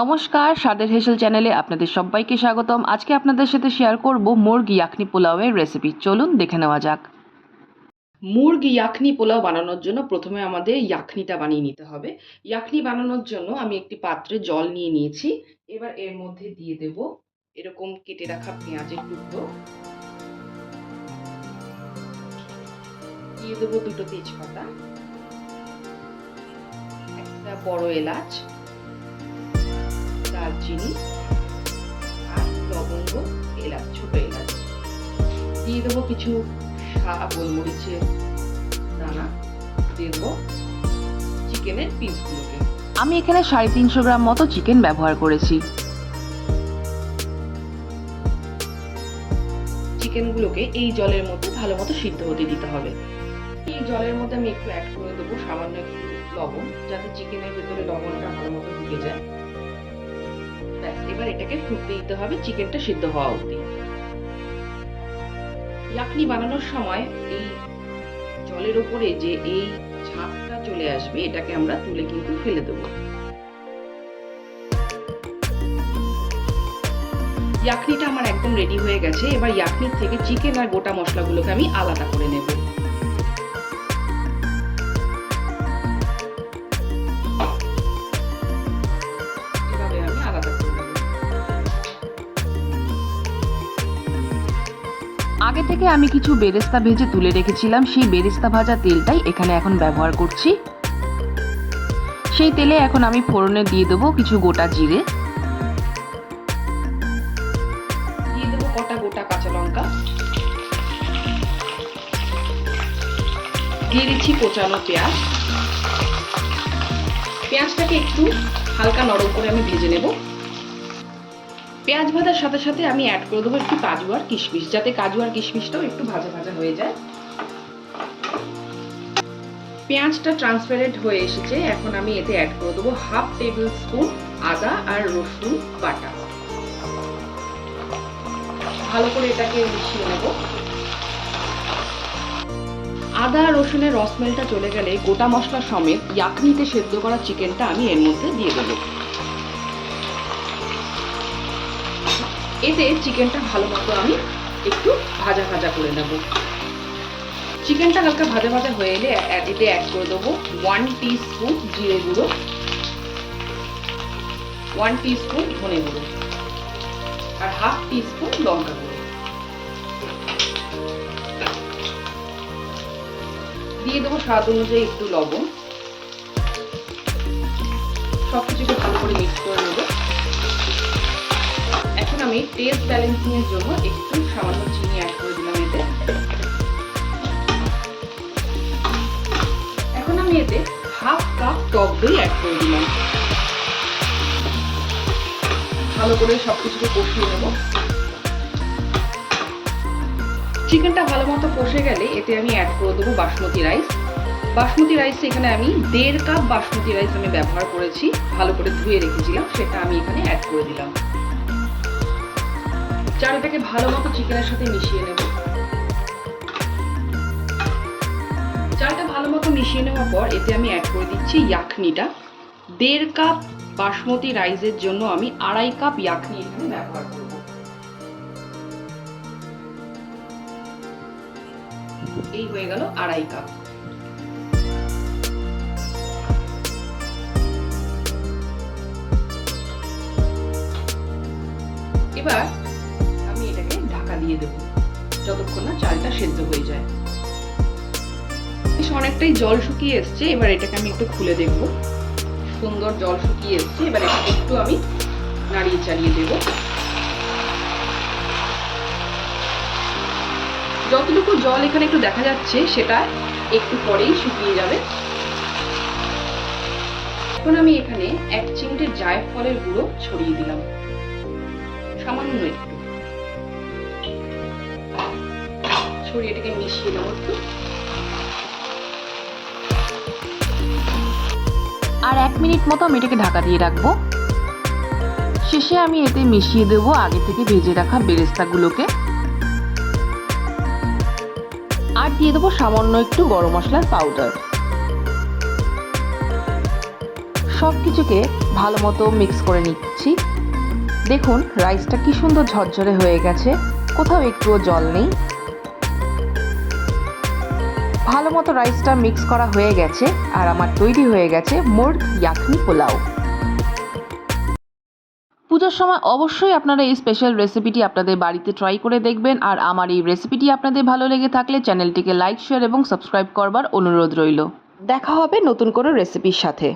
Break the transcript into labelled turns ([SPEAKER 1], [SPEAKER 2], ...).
[SPEAKER 1] নমস্কার, স্বাদের হেসেল চ্যানেলে আপনাদের সবাইকে স্বাগতম। আজকে আপনাদের সাথে শেয়ার করব মুরগি ইয়াখনি পোলাওয়ের রেসিপি। চলুন দেখে নেওয়া যাক। মুরগি ইয়াখনি পোলাও বানানোর জন্য প্রথমে আমাদের ইয়াখনিটা বানিয়ে নিতে হবে। ইয়াখনি বানানোর জন্য আমি একটি পাত্রে জল নিয়ে নিয়েছি। এবার এর মধ্যে দিয়ে দেব এরকম কেটে রাখা পেঁয়াজের টুকরো, দিয়ে দেবো দুটো তেজপাতা, একটা বড় এলাচ, দারচিনি আর লবঙ্গ, এলাচ, ছোট এলাচ, দিয়ে দেবো কিছু গোলমরিচের দানা, দিয়ে দেবো চিকেনের পিসগুলোকে। আমি এখানে 350 গ্রাম মতো চিকেন ব্যবহার করেছি। চিকেনগুলোকে এই জলের মধ্যে ভালো মতো সিদ্ধ হতে দিতে হবে। এই জলের মধ্যে আমি একটু অ্যাড করে দেবো সামান্য একটু লবণ, যাতে চিকেনের ভেতরে লবণটা ভালো মতো ঢুকে যায়। এবার এটাকে ফুটতে দিতে হবে চিকেনটা সিদ্ধ হওয়া অবধি। ইয়াখনি বানানোর সময় এই জলের উপরে যে এই ঝাঁকটা চলে আসবে, এটাকে আমরা তুলে কিন্তু ফেলে দেব। ইয়াখনিটা আমার একদম রেডি হয়ে গেছে। এবার ইয়াখনির থেকে চিকেন আর গোটা মশলাগুলোকে আমি আলাদা করে নেব। আগে থেকে আমি কিছু বেরেস্তা ভেজে তুলে রেখেছিলাম, সেই বেরেস্তা ভাজা তেলটাই এখানে এখন ব্যবহার করছি। সেই তেলে এখন আমি ফোড়নে দিয়ে দেবো কিছু গোটা জিরে, দিয়ে দেবো কটা গোটা কাঁচা লঙ্কা, দিয়ে দিচ্ছি কোচানো পেঁয়াজ। পেঁয়াজটাকে একটু হালকা নরম করে আমি ভেজে নেব। পেঁয়াজ ভাজার সাথে সাথে আমি অ্যাড করে দেবো একটু কাজু আর কিশমিশ, যাতে কাজু আর কিশমিশটাও একটু ভাজা ভাজা হয়ে যায়। পেঁয়াজটা ট্রান্সপারেন্ট হয়ে এসেছে। এখন আমি এতে অ্যাড করে দেবো 1/2 টেবিল স্পুন আদা আর রসুন বাটা। ভালো করে এটাকে মিশিয়ে নেব। আদা রসুনের রসমেলটা চলে গেলে গোটা মশলা সমেত ইয়াখনিতে সেদ্ধ করা চিকেনটা আমি এর মধ্যে দিয়ে দেবো। এতে চিকেনটা ভালো মতো আমি একটু ভাজা ভাজা করে নেব। চিকেনটা হালকা ভাজা ভাজা হয়ে এলে এতে অ্যাড করে দেবো 1 টিস্পুন জিরে গুঁড়ো, 1 টিস্পুন ধনে গুঁড়ো আর 1/2 টিস্পুন লঙ্কা গুঁড়ো। দিয়ে দেবো স্বাদ অনুযায়ী একটু লবণ। সবকিছুকে ভালো করে মিক্স করে নেব। এখন আমি টেস্ট ব্যালেন্সিং এর জন্য একটু সামান্য চিনি অ্যাড করে দিলাম এতে। এখন আমি এতে 1/2 কাপ টক দই অ্যাড করে দিলাম। ভালো করে সবকিছুকে কষিয়ে নেব। চিকেনটা ভালো মতো কষে গেলে এতে আমি অ্যাড করে দেবো বাসমতি রাইস। বাসমতি রাইস এখানে আমি 1.5 কাপ বাসমতি রাইস আমি ব্যবহার করেছি, ভালো করে ধুয়ে রেখেছিলাম, সেটা আমি এখানে অ্যাড করে দিলাম। চালটাকে ভালো মতো চিকেনের সাথে মিশিয়ে নেব। চালটা ভালো মতো মিশিয়ে নেওয়ার পর এতে আমি অ্যাড করে দিচ্ছি ইয়াখনিটা। 1.5 কাপ বাসমতি রাইসের জন্য আমি 2.5 কাপ ইয়াখনি এখানে ব্যবহার করব। এই হয়ে গেল 2.5 কাপ। এবার আমি এটাকে ঢাকা দিয়ে দেব যতক্ষণ না চালটা সেদ্ধ হয়ে যায়। অনেকটাই জল শুকিয়ে এসছে। এবার এটাকে আমি একটু খুলে দেখব। সুন্দর জল শুকিয়ে এসছে। এবার এটাকে একটু আমি নাড়িয়ে চালিয়ে দেব। যতটুকু জল এখানে একটু দেখা যাচ্ছে সেটা একটু পরেই শুকিয়ে যাবে। এখন আমি এখানে 1 চিমটে জায়ফলের গুঁড়ো ছড়িয়ে দিলাম, সামান্য একটু ছড়িয়ে এটাকে মিশিয়ে নেব একটু। আর 1 মিনিট মতো আমি এটাকে ঢাকা দিয়ে রাখবো। শেষে আমি এতে মিশিয়ে দেবো আগে থেকে ভেজে রাখা বেরেস্তাগুলোকে, আর দিয়ে দেবো সামান্য একটু গরম মশলার পাউডার। সব কিছুকে ভালো মতো মিক্স করে নিচ্ছি। দেখুন রাইসটা কি সুন্দর ঝরঝরে হয়ে গেছে, কোথাও একটুও জল নেই। ভালো মতো রাইসটা মিক্স করা হয়ে গেছে আর আমার তৈরি হয়ে গেছে মুর্গ ইয়াখনি পোলাও। পুজোর সময় অবশ্যই আপনারা এই স্পেশাল রেসিপিটি আপনাদের বাড়িতে ট্রাই করে দেখবেন। আর আমার এই রেসিপিটি আপনাদের ভালো লেগে থাকলে চ্যানেলটিকে লাইক, শেয়ার এবং সাবস্ক্রাইব করবার অনুরোধ রইল। দেখা হবে নতুন কোনো রেসিপির সাথে।